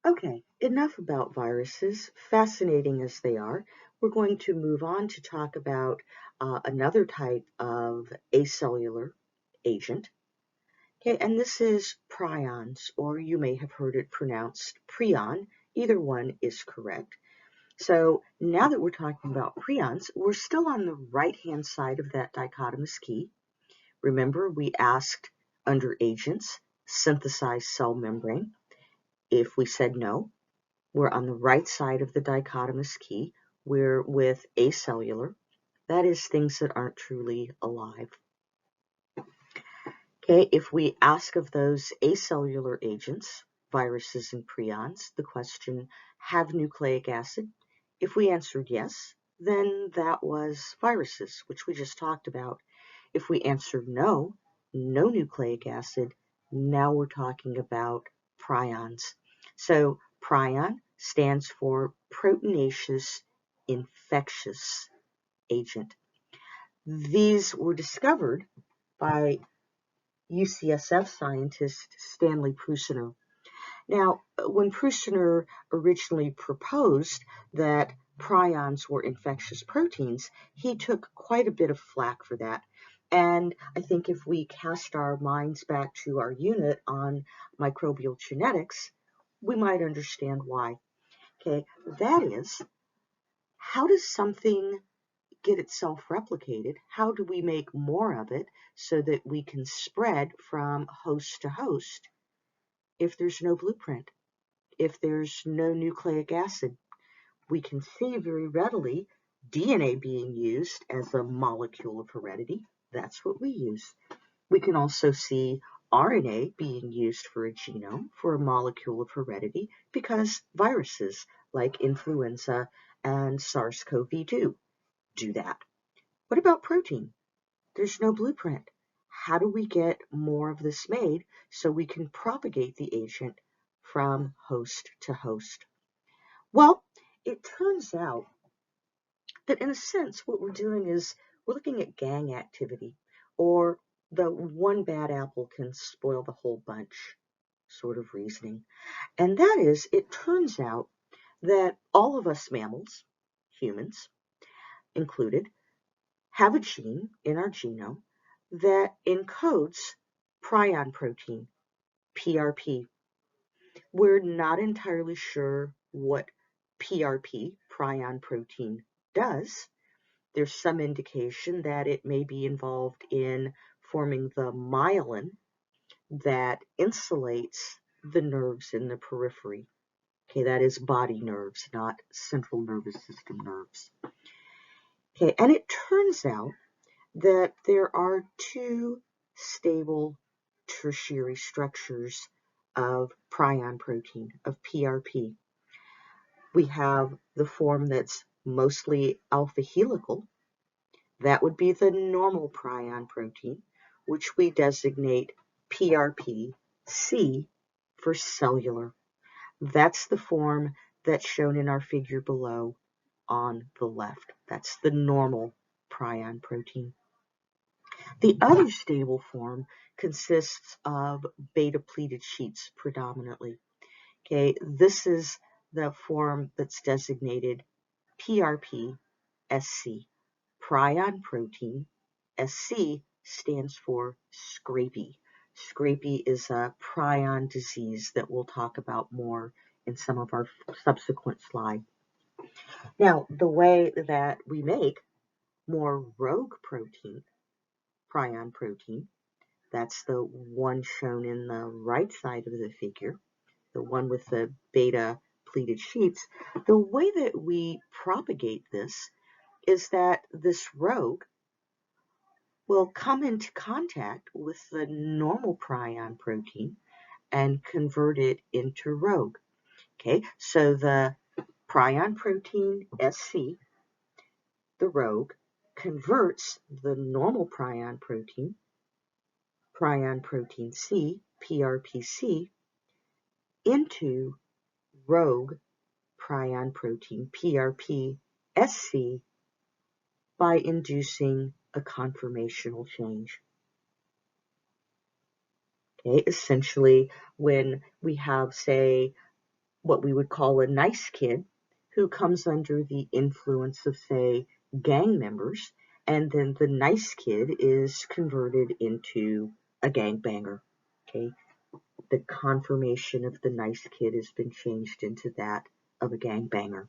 Okay, enough about viruses, fascinating as they are. We're going to move on to talk about another type of acellular agent. Okay, and this is prions, or you may have heard it pronounced prion. Either one is correct. So now that we're talking about prions, we're still on the right-hand side of that dichotomous key. Remember, we asked under agents, synthesize cell membrane. If we said no, we're on the right side of the dichotomous key. We're with acellular. That is things that aren't truly alive. Okay, if we ask of those acellular agents, viruses and prions, the question, have nucleic acid? If we answered yes, then that was viruses, which we just talked about. If we answered no, no nucleic acid, now we're talking about prions. So prion stands for proteinaceous infectious agent. These were discovered by UCSF scientist Stanley Prusiner. Now, when Prusiner originally proposed that prions were infectious proteins, he took quite a bit of flack for that. And I think if we cast our minds back to our unit on microbial genetics, we might understand why. Okay, that is, how does something get itself replicated? How do we make more of it so that we can spread from host to host if there's no blueprint, if there's no nucleic acid? We can see very readily DNA being used as a molecule of heredity. That's what we use. We can also see RNA being used for a genome, for a molecule of heredity, because viruses like influenza and SARS-CoV-2 do that. What about protein? There's no blueprint. How do we get more of this made so we can propagate the agent from host to host? Well, it turns out that in a sense what we're doing is we're looking at gang activity, or the one bad apple can spoil the whole bunch sort of reasoning. And that is, it turns out that all of us mammals, humans included, have a gene in our genome that encodes prion protein, PRP. We're not entirely sure what PRP, prion protein, does. There's some indication that it may be involved in forming the myelin that insulates the nerves in the periphery. Okay, that is body nerves, not central nervous system nerves. Okay, and it turns out that there are two stable tertiary structures of prion protein, of PRP. We have the form that's mostly alpha helical. That would be the normal prion protein, which we designate PRP-C for cellular. That's the form that's shown in our figure below on the left. That's the normal prion protein. The other stable form consists of beta-pleated sheets predominantly. Okay, this is the form that's designated PRP-SC, prion protein. SC stands for Scrapie. Scrapie is a prion disease that we'll talk about more in some of our subsequent slides. Now, the way that we make more rogue protein, prion protein, that's the one shown in the right side of the figure, the one with the beta pleated sheets. The way that we propagate this is that this rogue will come into contact with the normal prion protein and convert it into rogue. Okay, so the prion protein SC, the rogue, converts the normal prion protein C, PRPC, into rogue prion protein, PRP-SC, by inducing a conformational change. Okay, essentially, when we have, say, what we would call a nice kid who comes under the influence of, say, gang members, and then the nice kid is converted into a gangbanger. Okay, the conformation of the nice kid has been changed into that of a gangbanger.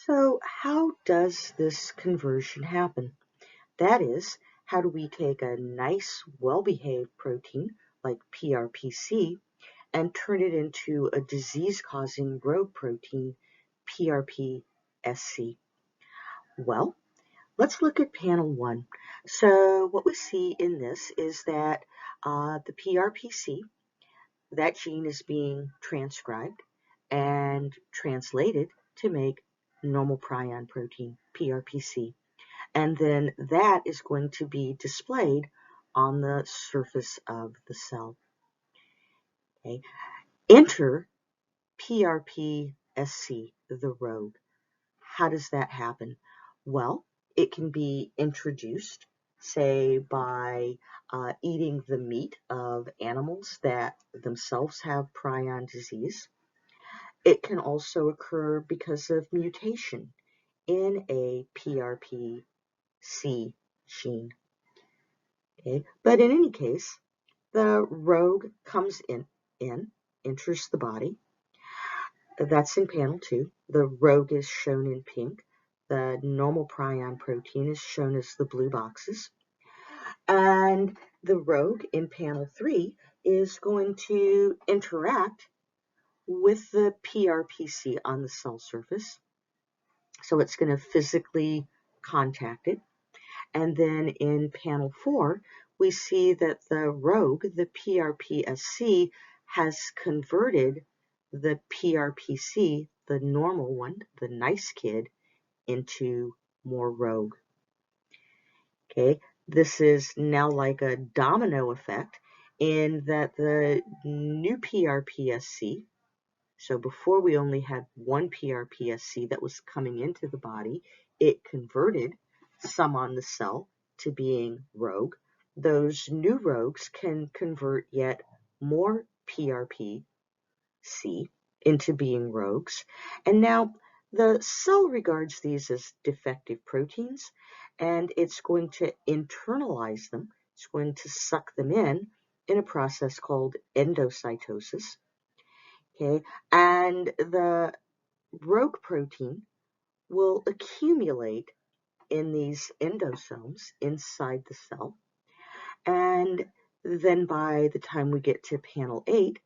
So how does this conversion happen? That is, how do we take a nice, well-behaved protein like PRPC and turn it into a disease-causing rogue protein, PRPSC? Well, let's look at panel 1. So what we see in this is that the PRPC, that gene is being transcribed and translated to make normal prion protein, PRPC. And then that is going to be displayed on the surface of the cell. Okay. Enter PRPSC, the rogue. How does that happen? Well, it can be introduced, say, by eating the meat of animals that themselves have prion disease. It can also occur because of mutation in a PRPC gene. Okay? But in any case, the rogue comes in, enters the body. That's in panel 2. The rogue is shown in pink. The normal prion protein is shown as the blue boxes. And the rogue in panel 3 is going to interact with the PRPC on the cell surface. So it's going to physically contact it. And then in panel 4, we see that the rogue, the PRPSC, has converted the PRPC, the normal one, the nice kid, into more rogue. Okay, this is now like a domino effect in that the new PRPSC, so before we only had one PRPSC that was coming into the body, it converted some on the cell to being rogue. Those new rogues can convert yet more PRPC into being rogues. And now the cell regards these as defective proteins, and it's going to internalize them. It's going to suck them in a process called endocytosis. Okay, and the rogue protein will accumulate in these endosomes inside the cell, and then by the time we get to panel 8,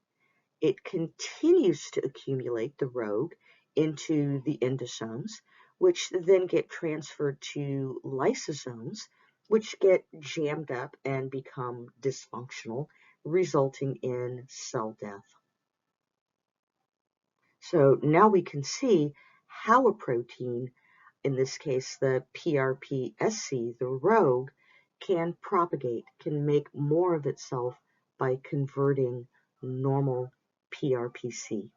it continues to accumulate the rogue into the endosomes, which then get transferred to lysosomes, which get jammed up and become dysfunctional, resulting in cell death. So now we can see how a protein, in this case the PRPSC, the rogue, can propagate, can make more of itself by converting normal PRPC.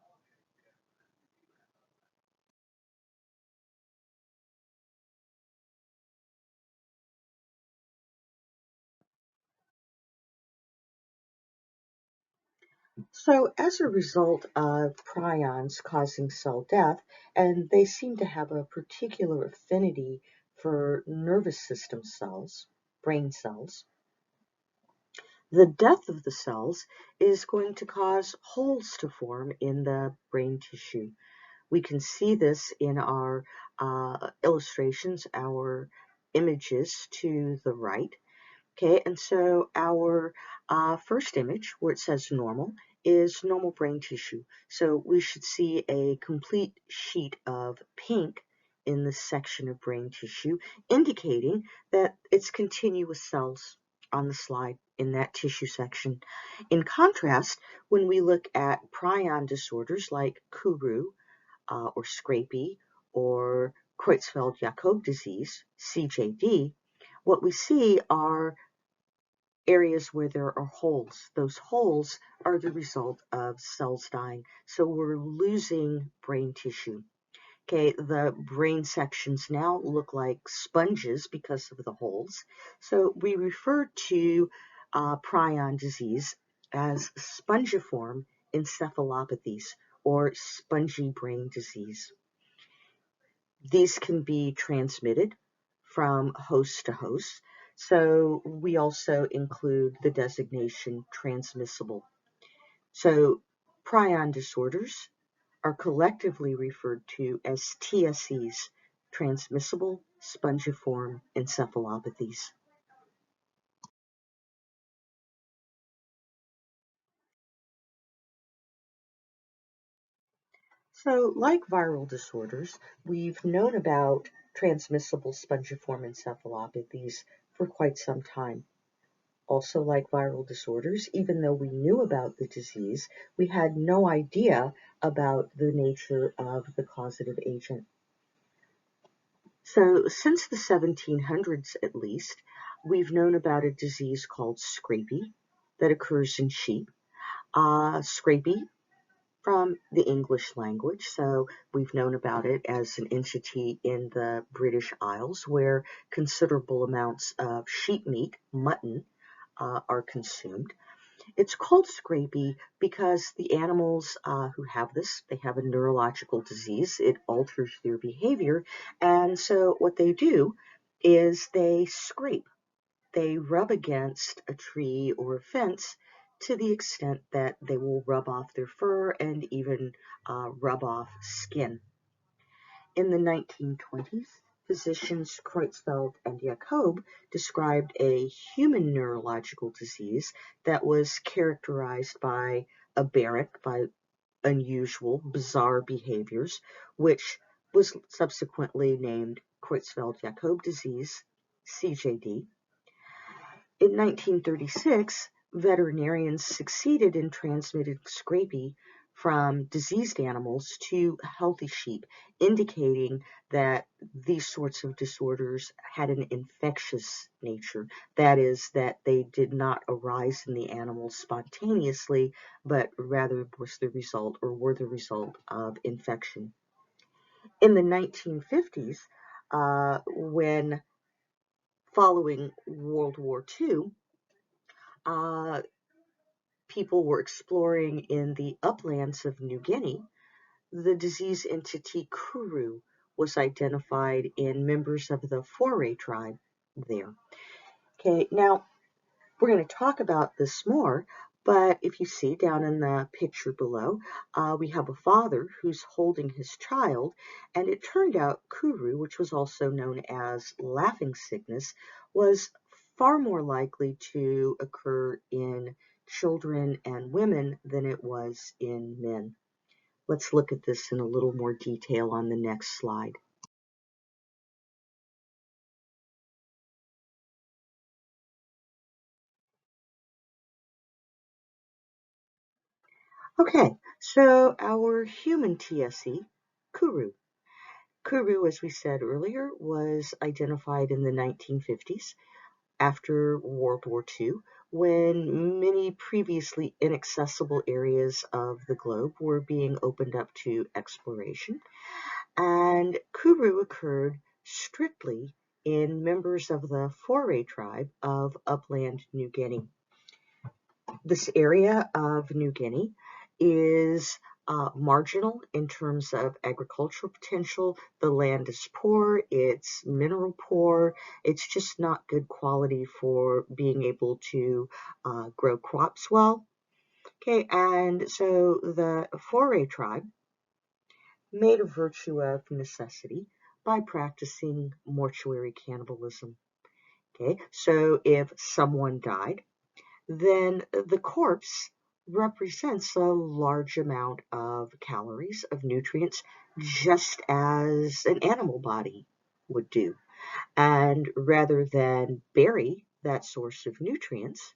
So as a result of prions causing cell death, and they seem to have a particular affinity for nervous system cells, brain cells, the death of the cells is going to cause holes to form in the brain tissue. We can see this in our illustrations, our images to the right. Okay, and so our first image, where it says normal, is normal brain tissue. So we should see a complete sheet of pink in this section of brain tissue, indicating that it's continuous cells on the slide in that tissue section. In contrast, when we look at prion disorders like Kuru or Scrapie or Creutzfeldt-Jakob disease, CJD, what we see are areas where there are holes. Those holes are the result of cells dying. So we're losing brain tissue. Okay, the brain sections now look like sponges because of the holes. So we refer to prion disease as spongiform encephalopathies or spongy brain disease. These can be transmitted from host to host. So we also include the designation transmissible. So prion disorders are collectively referred to as TSEs, transmissible spongiform encephalopathies. So, like viral disorders, we've known about transmissible spongiform encephalopathies for quite some time. Also, like viral disorders, even though we knew about the disease, we had no idea about the nature of the causative agent. So, since the 1700s at least, we've known about a disease called scrapie that occurs in sheep. Scrapie from the English language, so we've known about it as an entity in the British Isles where considerable amounts of sheep meat, mutton, are consumed. It's called scrapie because the animals who have this, they have a neurological disease. It alters their behavior. And so what they do is they scrape. They rub against a tree or a fence to the extent that they will rub off their fur and even rub off skin. In the 1920s, physicians Creutzfeldt and Jacob described a human neurological disease that was characterized by aberrant, by unusual, bizarre behaviors, which was subsequently named Creutzfeldt-Jakob disease, CJD. In 1936, veterinarians succeeded in transmitting scrapie from diseased animals to healthy sheep, indicating that these sorts of disorders had an infectious nature. That is, that they did not arise in the animals spontaneously, but rather was the result or were the result of infection. In the 1950s, when following World War II, uh, people were exploring in the uplands of New Guinea, the disease entity Kuru was identified in members of the Foray tribe there. Okay, now we're going to talk about this more, but if you see down in the picture below, we have a father who's holding his child, and it turned out Kuru, which was also known as laughing sickness, was far more likely to occur in children and women than it was in men. Let's look at this in a little more detail on the next slide. Okay, so our human TSE, Kuru. Kuru, as we said earlier, was identified in the 1950s after World War II, when many previously inaccessible areas of the globe were being opened up to exploration. And Kuru occurred strictly in members of the Foray tribe of upland New Guinea. This area of New Guinea is marginal in terms of agricultural potential. The land is poor, it's mineral poor, it's just not good quality for being able to grow crops well. Okay, and so the Foray tribe made a virtue of necessity by practicing mortuary cannibalism. Okay, so if someone died, then the corpse represents a large amount of calories, of nutrients, just as an animal body would do. And rather than bury that source of nutrients,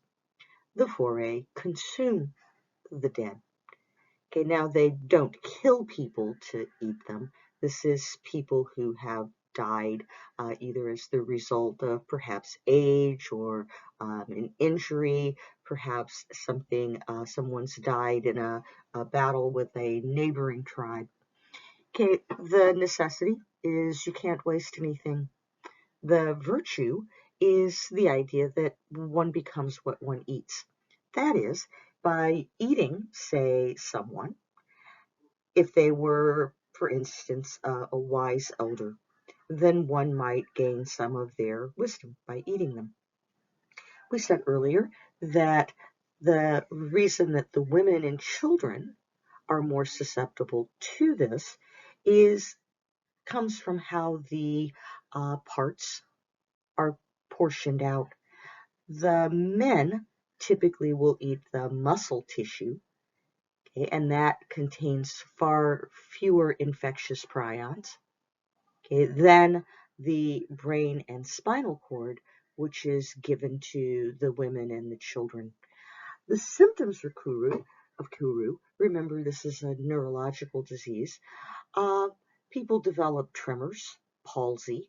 the Foray consume the dead. Okay, now they don't kill people to eat them. This is people who have died either as the result of perhaps age or an injury, perhaps someone's died in a battle with a neighboring tribe. Okay, the necessity is you can't waste anything. The virtue is the idea that one becomes what one eats. That is, by eating, say, someone, if they were, for instance, a wise elder, then one might gain some of their wisdom by eating them. We said earlier that the reason that the women and children are more susceptible to this is comes from how the parts are portioned out. The men typically will eat the muscle tissue, okay, and that contains far fewer infectious prions, okay, than the brain and spinal cord, which is given to the women and the children. The symptoms of Kuru, remember this is a neurological disease, people develop tremors, palsy,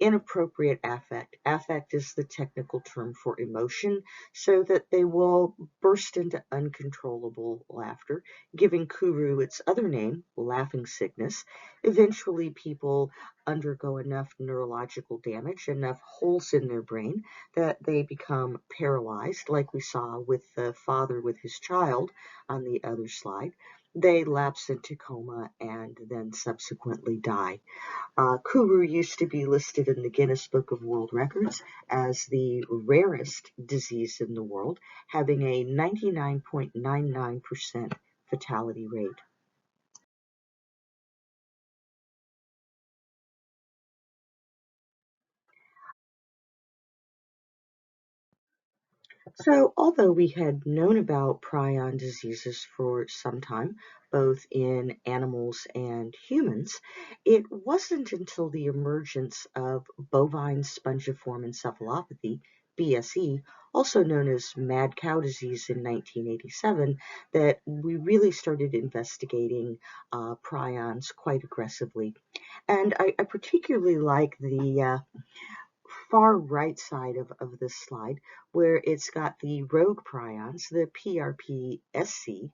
inappropriate affect. Affect is the technical term for emotion, so that they will burst into uncontrollable laughter, giving Kuru its other name, laughing sickness. Eventually, people undergo enough neurological damage, enough holes in their brain, that they become paralyzed, like we saw with the father with his child on the other slide. They lapse into coma and then subsequently die. Kuru used to be listed in the Guinness Book of World Records as the rarest disease in the world, having a 99.99% fatality rate. So, although we had known about prion diseases for some time, both in animals and humans, it wasn't until the emergence of bovine spongiform encephalopathy, BSE, also known as mad cow disease in 1987, that we really started investigating prions quite aggressively. And I particularly like the far right side of this slide, where it's got the rogue prions, the PRPSC,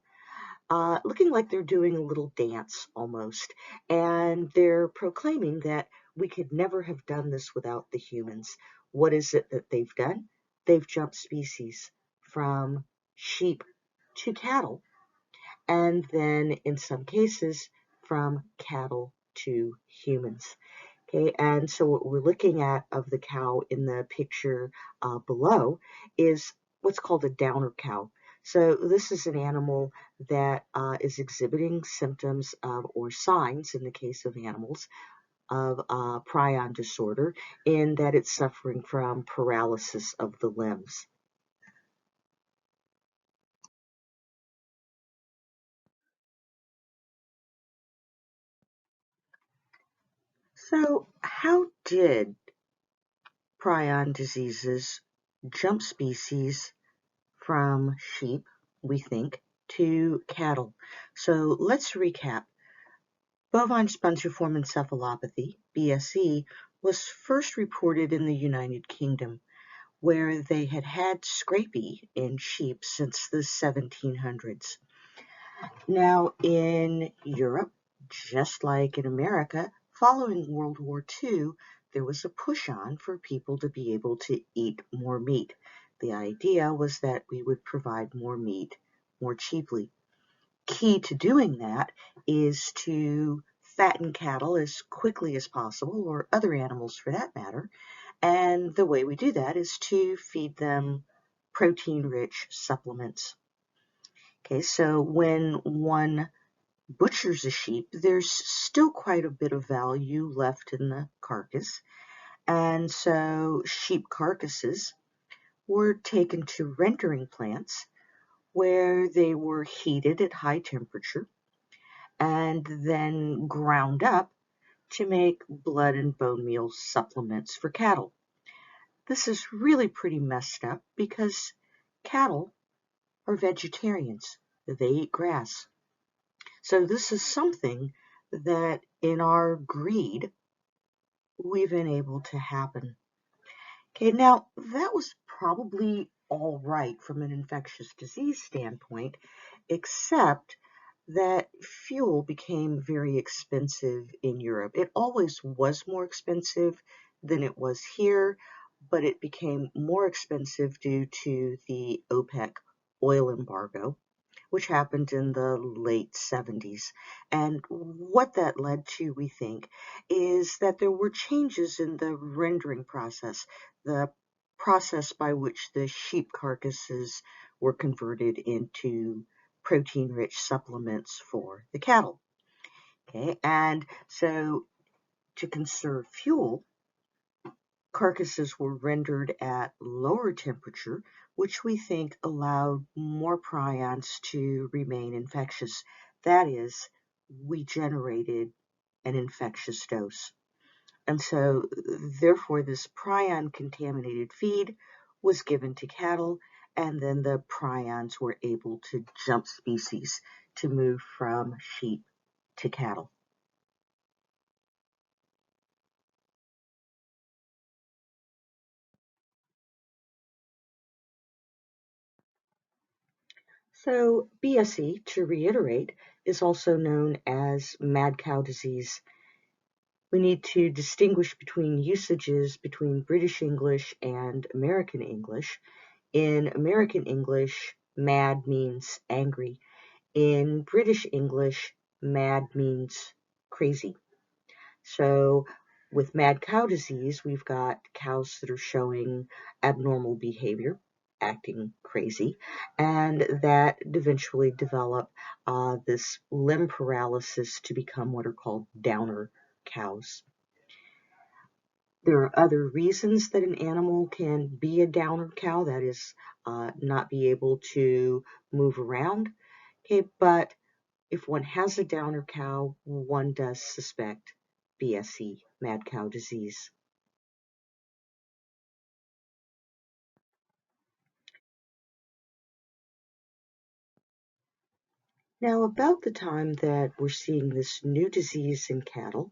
looking like they're doing a little dance almost. And they're proclaiming that we could never have done this without the humans. What is it that they've done? They've jumped species from sheep to cattle, and then in some cases from cattle to humans. Okay, and so what we're looking at of the cow in the picture below is what's called a downer cow. So this is an animal that is exhibiting symptoms of, or signs in the case of animals, of prion disorder, in that it's suffering from paralysis of the limbs. So how did prion diseases jump species from sheep, we think, to cattle? So let's recap. Bovine spongiform encephalopathy, BSE, was first reported in the United Kingdom, where they had had scrapie in sheep since the 1700s. Now, in Europe, just like in America, following World War II, there was a push on for people to be able to eat more meat. The idea was that we would provide more meat more cheaply. Key to doing that is to fatten cattle as quickly as possible, or other animals for that matter. And the way we do that is to feed them protein-rich supplements. Okay, so when one butchers a sheep, there's still quite a bit of value left in the carcass. And so sheep carcasses were taken to rendering plants where they were heated at high temperature and then ground up to make blood and bone meal supplements for cattle. This is really pretty messed up because cattle are vegetarians. They eat grass. So this is something that in our greed, we've been able to happen. Okay, now that was probably all right from an infectious disease standpoint, except that fuel became very expensive in Europe. It always was more expensive than it was here, but it became more expensive due to the OPEC oil embargo, which happened in the late 70s. And what that led to, we think, is that there were changes in the rendering process, the process by which the sheep carcasses were converted into protein-rich supplements for the cattle. Okay, and so to conserve fuel, carcasses were rendered at lower temperature, which we think allowed more prions to remain infectious. That is, we generated an infectious dose. And so, therefore, this prion-contaminated feed was given to cattle, and then the prions were able to jump species to move from sheep to cattle. So BSE, to reiterate, is also known as mad cow disease. We need to distinguish between usages between British English and American English. In American English, mad means angry. In British English, mad means crazy. So with mad cow disease, we've got cows that are showing abnormal behavior, acting crazy, and that eventually develop this limb paralysis to become what are called downer cows. There are other reasons that an animal can be a downer cow, that is, not be able to move around. Okay, but if one has a downer cow, one does suspect BSE, mad cow disease. Now, about the time that we're seeing this new disease in cattle,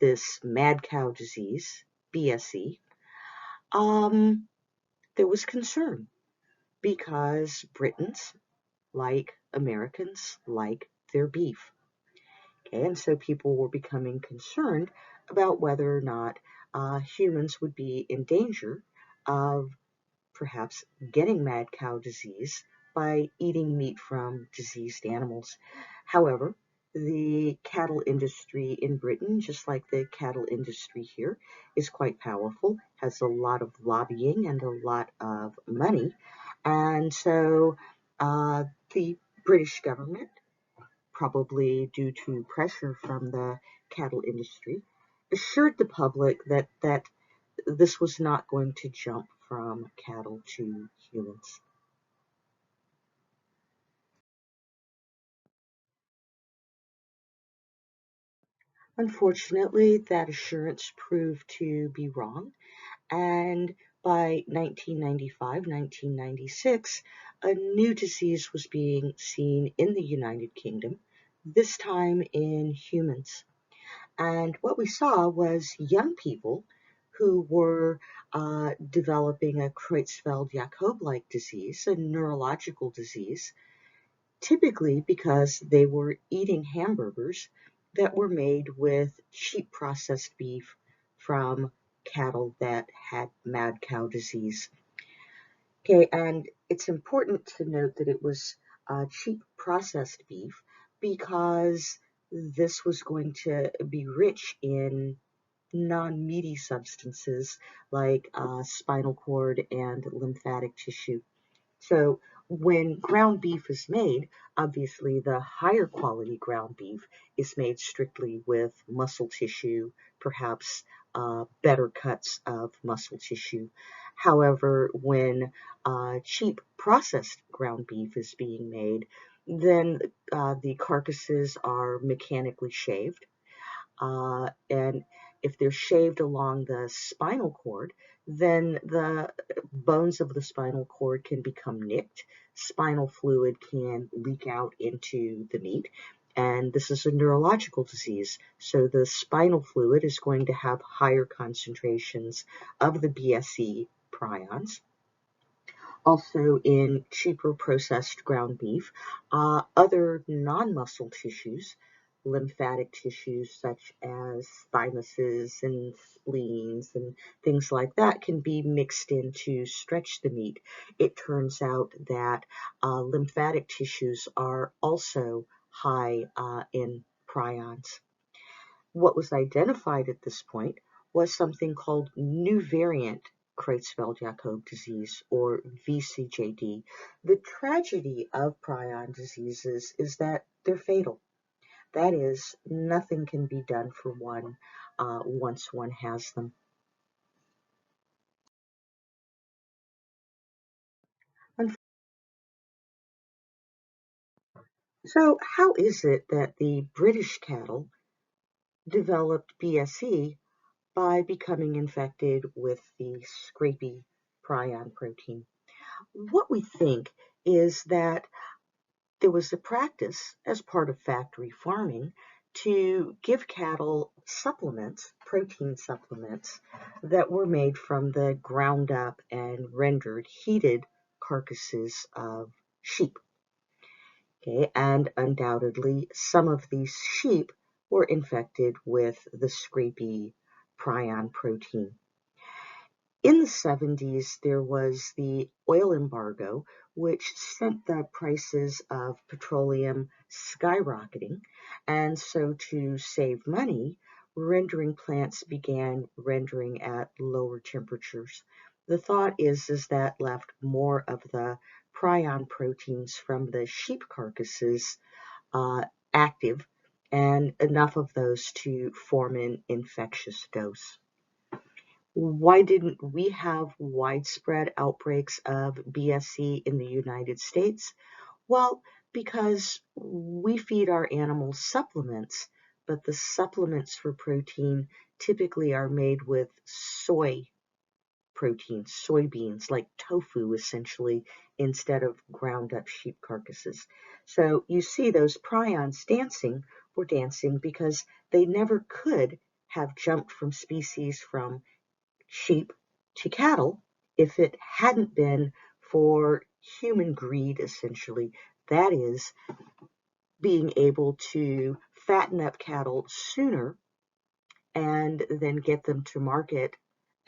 this mad cow disease, BSE, there was concern because Britons, like Americans, like their beef. Okay, and so people were becoming concerned about whether or not humans would be in danger of perhaps getting mad cow disease by eating meat from diseased animals. However, the cattle industry in Britain, just like the cattle industry here, is quite powerful, has a lot of lobbying and a lot of money. And so the British government, probably due to pressure from the cattle industry, assured the public that this was not going to jump from cattle to humans. Unfortunately, that assurance proved to be wrong, and by 1995, 1996, a new disease was being seen in the United Kingdom, this time in humans. And what we saw was young people who were developing a Creutzfeldt-Jakob-like disease, a neurological disease, typically because they were eating hamburgers that were made with cheap processed beef from cattle that had mad cow disease. Okay, and it's important to note that it was cheap processed beef because this was going to be rich in non-meaty substances like spinal cord and lymphatic tissue. So when ground beef is made, obviously the higher quality ground beef is made strictly with muscle tissue, perhaps better cuts of muscle tissue. However, when cheap processed ground beef is being made, then the carcasses are mechanically shaved, and if they're shaved along the spinal cord, then the bones of the spinal cord can become nicked. Spinal fluid can leak out into the meat. And this is a neurological disease. So the spinal fluid is going to have higher concentrations of the BSE prions. Also in cheaper processed ground beef, other non-muscle tissues, lymphatic tissues such as thymuses and spleens and things like that can be mixed in to stretch the meat. It turns out that lymphatic tissues are also high in prions. What was identified at this point was something called new variant Creutzfeldt-Jakob disease, or VCJD. The tragedy of prion diseases is that they're fatal. That is, nothing can be done for one once one has them. So, how is it that the British cattle developed BSE by becoming infected with the scrapie prion protein? What we think is that there was a practice as part of factory farming to give cattle supplements, protein supplements, that were made from the ground up and rendered heated carcasses of sheep. Okay, and undoubtedly some of these sheep were infected with the scrapie prion protein. In the 70s, there was the oil embargo, which sent the prices of petroleum skyrocketing. And so, to save money, rendering plants began rendering at lower temperatures. The thought is that left more of the prion proteins from the sheep carcasses active and enough of those to form an infectious dose. Why didn't we have widespread outbreaks of BSE in the United States? Well, because we feed our animals supplements, but the supplements for protein typically are made with soy protein, soybeans, like tofu essentially, instead of ground up sheep carcasses. So you see those prions dancing were dancing because they never could have jumped from species from sheep to cattle if it hadn't been for human greed, essentially. That is, being able to fatten up cattle sooner and then get them to market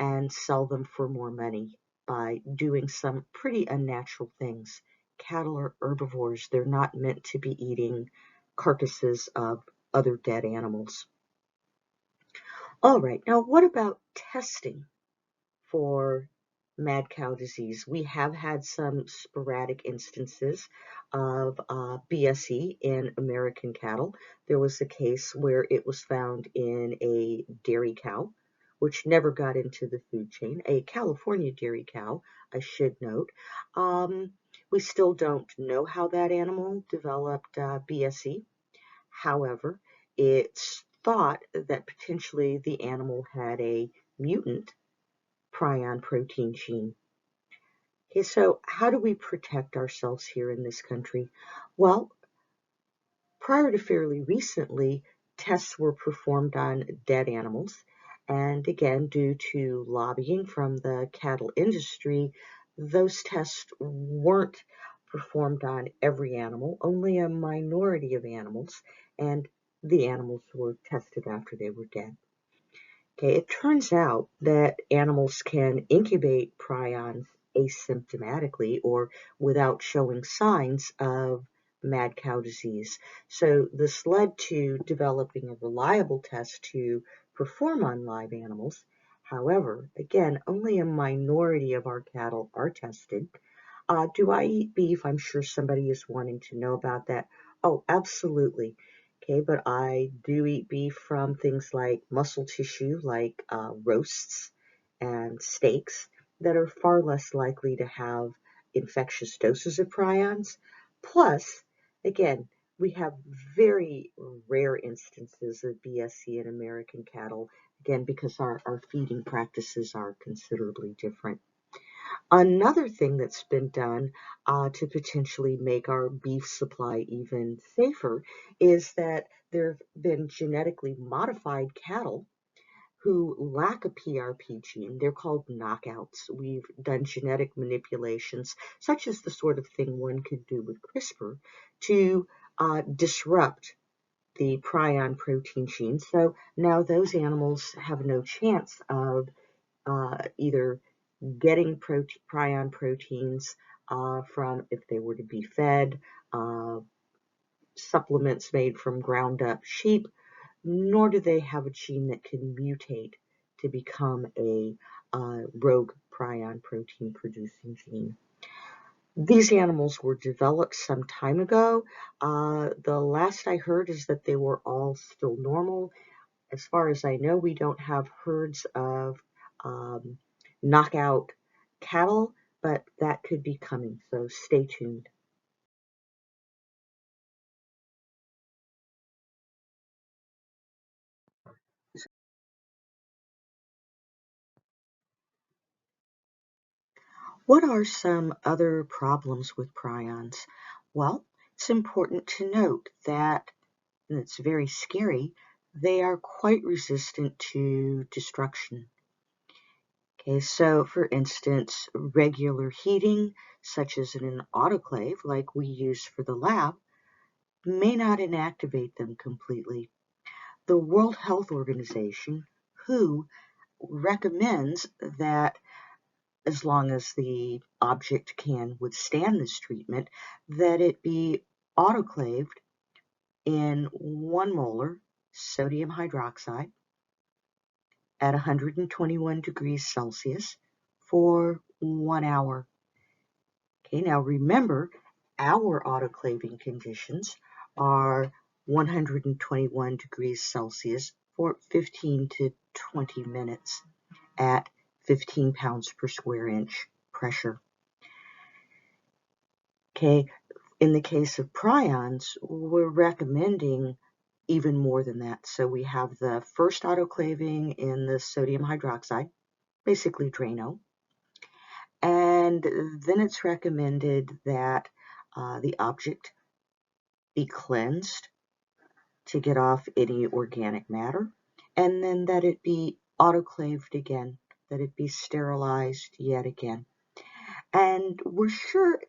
and sell them for more money by doing some pretty unnatural things. Cattle are herbivores. They're not meant to be eating carcasses of other dead animals. All right, now what about testing for mad cow disease? We have had some sporadic instances of BSE in American cattle. There was a case where it was found in a dairy cow, which never got into the food chain, a California dairy cow, I should note. We still don't know how that animal developed BSE. However, it's thought that potentially the animal had a mutant prion protein gene. Okay, so how do we protect ourselves here in this country? Well, prior to fairly recently, tests were performed on dead animals. And again, due to lobbying from the cattle industry, those tests weren't performed on every animal, only a minority of animals, and the animals were tested after they were dead. Okay, it turns out that animals can incubate prions asymptomatically or without showing signs of mad cow disease. So this led to developing a reliable test to perform on live animals. However, again, only a minority of our cattle are tested. Do I eat beef? I'm sure somebody is wanting to know about that. Oh, absolutely. Okay, but I do eat beef from things like muscle tissue, like roasts and steaks, that are far less likely to have infectious doses of prions. Plus, again, we have very rare instances of BSE in American cattle, again, because our feeding practices are considerably different. Another thing that's been done to potentially make our beef supply even safer is that there have been genetically modified cattle who lack a PRP gene. They're called knockouts. We've done genetic manipulations, such as the sort of thing one could do with CRISPR, to disrupt the prion protein gene. So now those animals have no chance of either getting prion proteins from, if they were to be fed, supplements made from ground up sheep, nor do they have a gene that can mutate to become a rogue prion protein producing gene. These animals were developed some time ago. The last I heard is that they were all still normal. As far as I know, we don't have herds of knockout cattle, but that could be coming, so stay tuned. What are some other problems with prions? Well, it's important to note that, and it's very scary, they are quite resistant to destruction. Okay, so for instance, regular heating, such as in an autoclave like we use for the lab, may not inactivate them completely. The World Health Organization, WHO, recommends that as long as the object can withstand this treatment, that it be autoclaved in 1 molar sodium hydroxide at 121 degrees Celsius for 1 hour. Okay, now remember, our autoclaving conditions are 121 degrees Celsius for 15 to 20 minutes at 15 pounds per square inch pressure. Okay, in the case of prions, we're recommending even more than that. So we have the first autoclaving in the sodium hydroxide, basically Drano, and then it's recommended that the object be cleansed to get off any organic matter, and then that it be autoclaved again, that it be sterilized yet again. And we're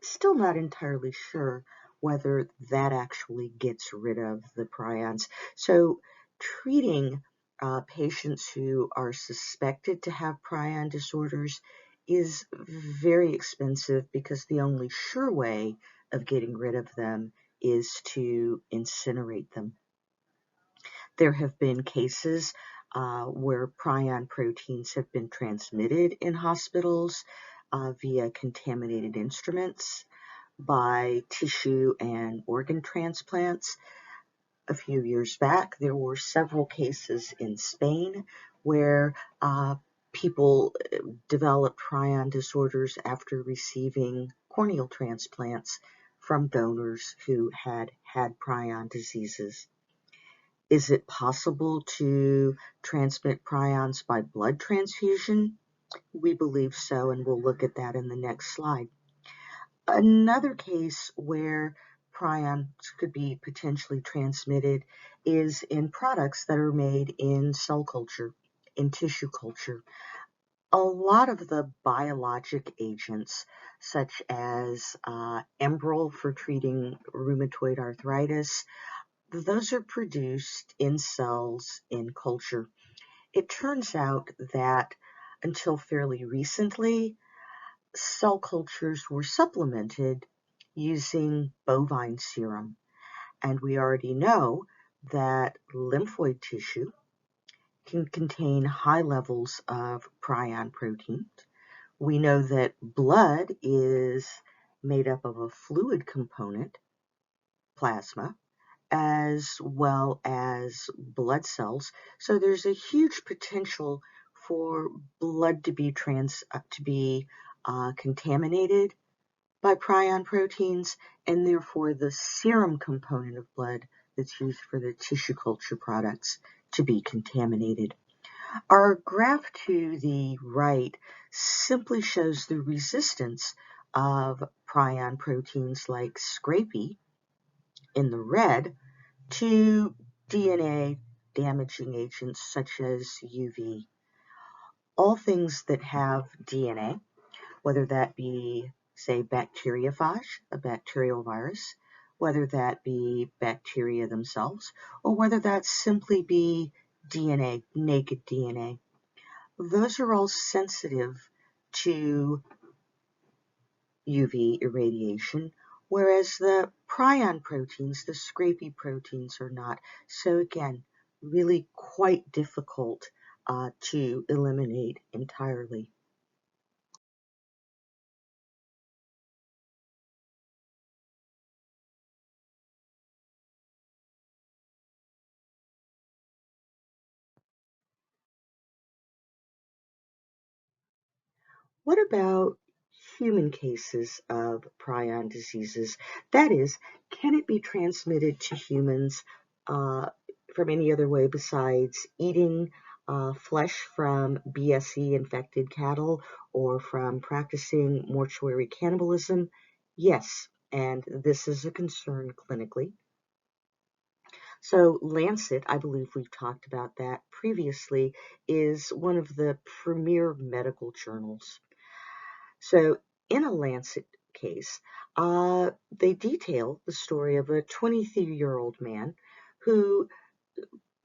still not entirely sure whether that actually gets rid of the prions. So treating patients who are suspected to have prion disorders is very expensive because the only sure way of getting rid of them is to incinerate them. There have been cases where prion proteins have been transmitted in hospitals via contaminated instruments by tissue and organ transplants. A few years back, there were several cases in Spain where people developed prion disorders after receiving corneal transplants from donors who had had prion diseases. Is it possible to transmit prions by blood transfusion? We believe so, and we'll look at that in the next slide. Another case where prions could be potentially transmitted is in products that are made in cell culture, in tissue culture. A lot of the biologic agents, such as Enbrel for treating rheumatoid arthritis, those are produced in cells in culture. It turns out that until fairly recently, cell cultures were supplemented using bovine serum. And we already know that lymphoid tissue can contain high levels of prion protein. We know that blood is made up of a fluid component, plasma, as well as blood cells. So there's a huge potential for blood to be contaminated by prion proteins, and therefore the serum component of blood that's used for the tissue culture products to be contaminated. Our graph to the right simply shows the resistance of prion proteins like Scrapie in the red to DNA damaging agents such as UV. All things that have DNA, whether that be, say, bacteriophage, a bacterial virus, whether that be bacteria themselves, or whether that simply be DNA, naked DNA. Those are all sensitive to UV irradiation, whereas the prion proteins, the scrapie proteins, are not. So again, really quite difficult to eliminate entirely. What about human cases of prion diseases? That is, can it be transmitted to humans from any other way besides eating flesh from BSE infected cattle or from practicing mortuary cannibalism? Yes, and this is a concern clinically. So Lancet, I believe we've talked about that previously, is one of the premier medical journals. So in a Lancet case, they detail the story of a 23-year-old man who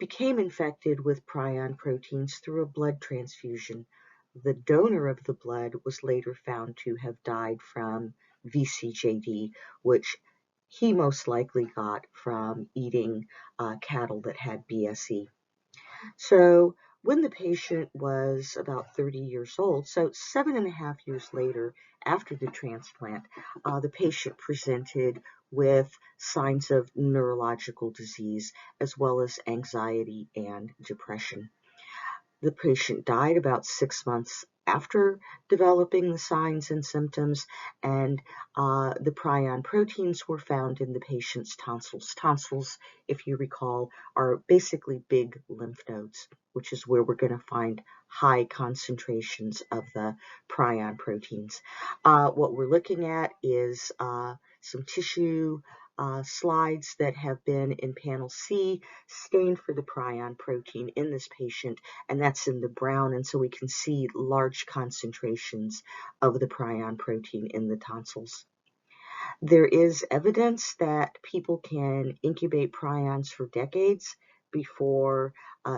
became infected with prion proteins through a blood transfusion. The donor of the blood was later found to have died from VCJD, which he most likely got from eating cattle that had BSE. So when the patient was about 30 years old, so 7.5 years later after the transplant, the patient presented with signs of neurological disease as well as anxiety and depression. The patient died about 6 months after developing the signs and symptoms, and the prion proteins were found in the patient's tonsils. Tonsils, if you recall, are basically big lymph nodes, which is where we're going to find high concentrations of the prion proteins. What we're looking at is some tissue slides that have been in panel C stained for the prion protein in this patient, and that's in the brown, and so we can see large concentrations of the prion protein in the tonsils. There is evidence that people can incubate prions for decades before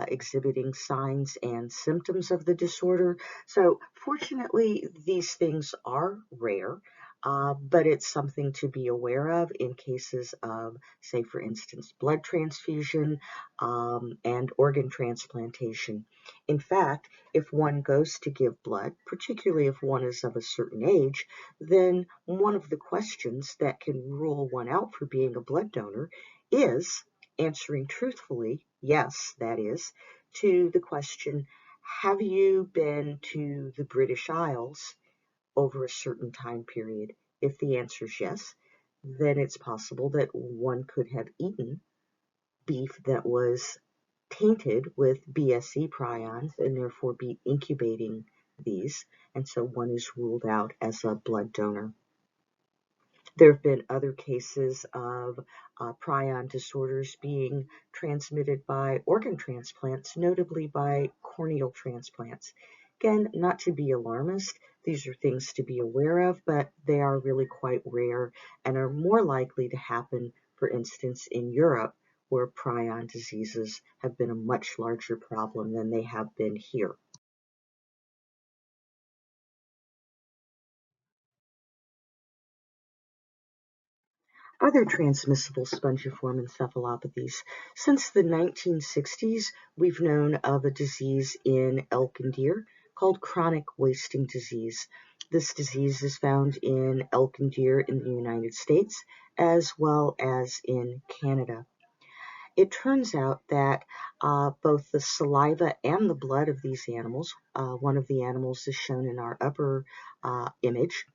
exhibiting signs and symptoms of the disorder. So fortunately, these things are rare. But it's something to be aware of in cases of, say, for instance, blood transfusion and organ transplantation. In fact, if one goes to give blood, particularly if one is of a certain age, then one of the questions that can rule one out for being a blood donor is answering truthfully, yes, that is, to the question, have you been to the British Isles over a certain time period? If the answer is yes, then it's possible that one could have eaten beef that was tainted with BSE prions and therefore be incubating these, and so one is ruled out as a blood donor. There have been other cases of prion disorders being transmitted by organ transplants, notably by corneal transplants. Again, not to be alarmist, these are things to be aware of, but they are really quite rare and are more likely to happen, for instance, in Europe, where prion diseases have been a much larger problem than they have been here. Other transmissible spongiform encephalopathies. Since the 1960s, we've known of a disease in elk and deer called chronic wasting disease. This disease is found in elk and deer in the United States as well as in Canada. It turns out that both the saliva and the blood of these animals, one of the animals is shown in our upper image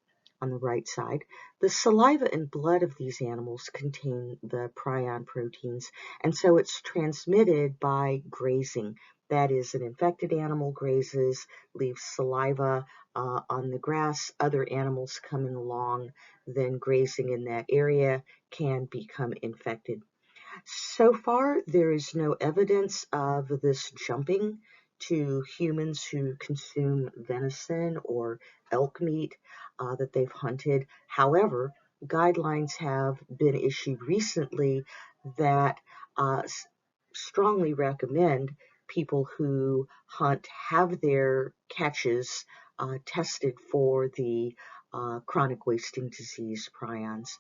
on the right side, the saliva and blood of these animals contain the prion proteins, and so it's transmitted by grazing. That is, an infected animal grazes, leaves saliva on the grass, other animals coming along, then grazing in that area can become infected. So far, there is no evidence of this jumping to humans who consume venison or elk meat that they've hunted. However, guidelines have been issued recently that strongly recommend people who hunt have their catches tested for the chronic wasting disease prions.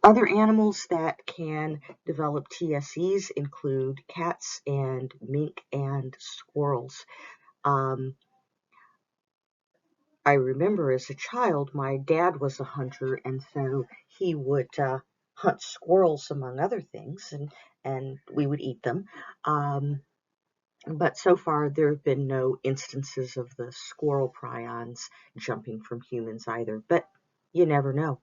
Other animals that can develop TSEs include cats and mink and squirrels. Um, I remember as a child, my dad was a hunter, and so he would hunt squirrels among other things, and we would eat them. But so far, there have been no instances of the squirrel prions jumping from humans either. But you never know.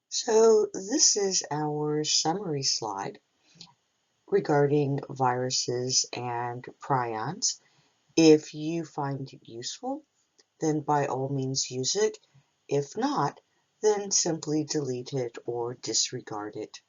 So this is our summary slide regarding viruses and prions. If you find it useful, then by all means use it. If not, then simply delete it or disregard it.